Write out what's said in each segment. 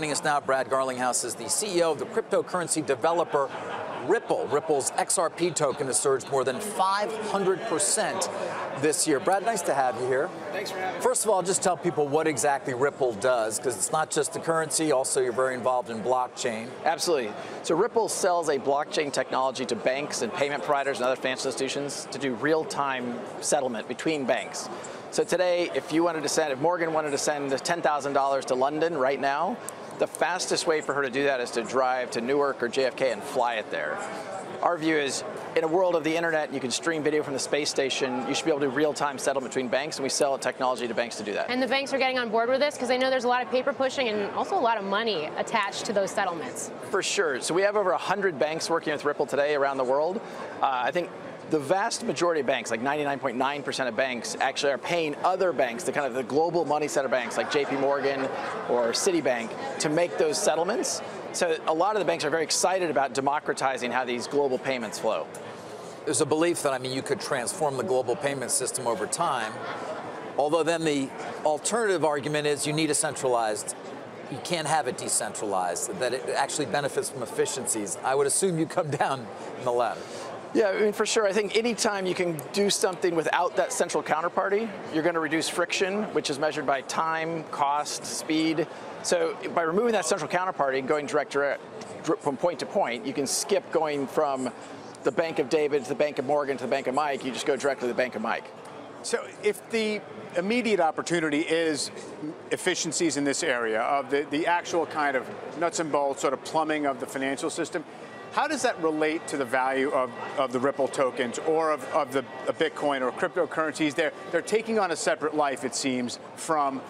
Joining us now, Brad Garlinghouse is the CEO of the cryptocurrency developer Ripple. Ripple's XRP token has surged more than 500% this year. Brad, nice to have you here. Thanks for having me. First of all, just tell people what exactly Ripple does, because it's not just the currency, also you're very involved in blockchain. Absolutely. So Ripple sells a blockchain technology to banks and payment providers and other financial institutions to do real-time settlement between banks. So today, if Morgan wanted to send $10,000 to London right now, the fastest way for her to do that is to drive to Newark or JFK and fly it there. Our view is, in a world of the internet, you can stream video from the space station, you should be able to do real-time settlement between banks, and we sell technology to banks to do that. And the banks are getting on board with this because they know there's a lot of paper pushing and also a lot of money attached to those settlements. For sure. So we have over 100 banks working with Ripple today around the world. I think the vast majority of banks, like 99.9% of banks, actually are paying other banks, the global money center banks like JP Morgan or Citibank, to make those settlements. So a lot of the banks are very excited about democratizing how these global payments flow. There's a belief that, you could transform the global payment system over time, although then the alternative argument is you need a centralized. You can't have it decentralized, that it actually benefits from efficiencies. I would assume you come down in the latter. Yeah, for sure. I think anytime you can do something without that central counterparty, you're going to reduce friction, which is measured by time, cost, speed. So by removing that central counterparty and going direct from point to point, you can skip going from the Bank of David to the Bank of Morgan to the Bank of Mike. You just go directly to the Bank of Mike. So if the immediate opportunity is efficiencies in this area of the actual kind of nuts and bolts sort of plumbing of the financial system, how does that relate to the value of the Ripple tokens or of the Bitcoin or cryptocurrencies? They're taking on a separate life, it seems, from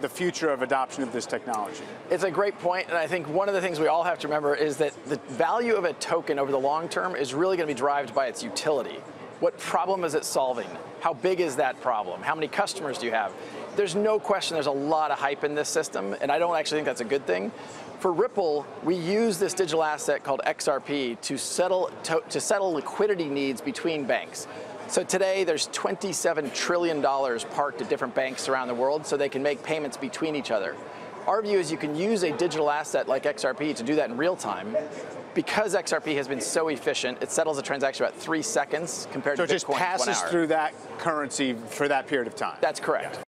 the future of adoption of this technology. It's a great point, and I think one of the things we all have to remember is that the value of a token over the long term is really going to be derived by its utility. What problem is it solving? How big is that problem? How many customers do you have? There's no question there's a lot of hype in this system, and I don't actually think that's a good thing. For Ripple, we use this digital asset called XRP to settle liquidity needs between banks. So today, there's $27 trillion parked at different banks around the world so they can make payments between each other. Our view is you can use a digital asset like XRP to do that in real time. Because XRP has been so efficient, it settles a transaction about 3 seconds compared to Bitcoin. So it just passes through that currency for that period of time. That's correct.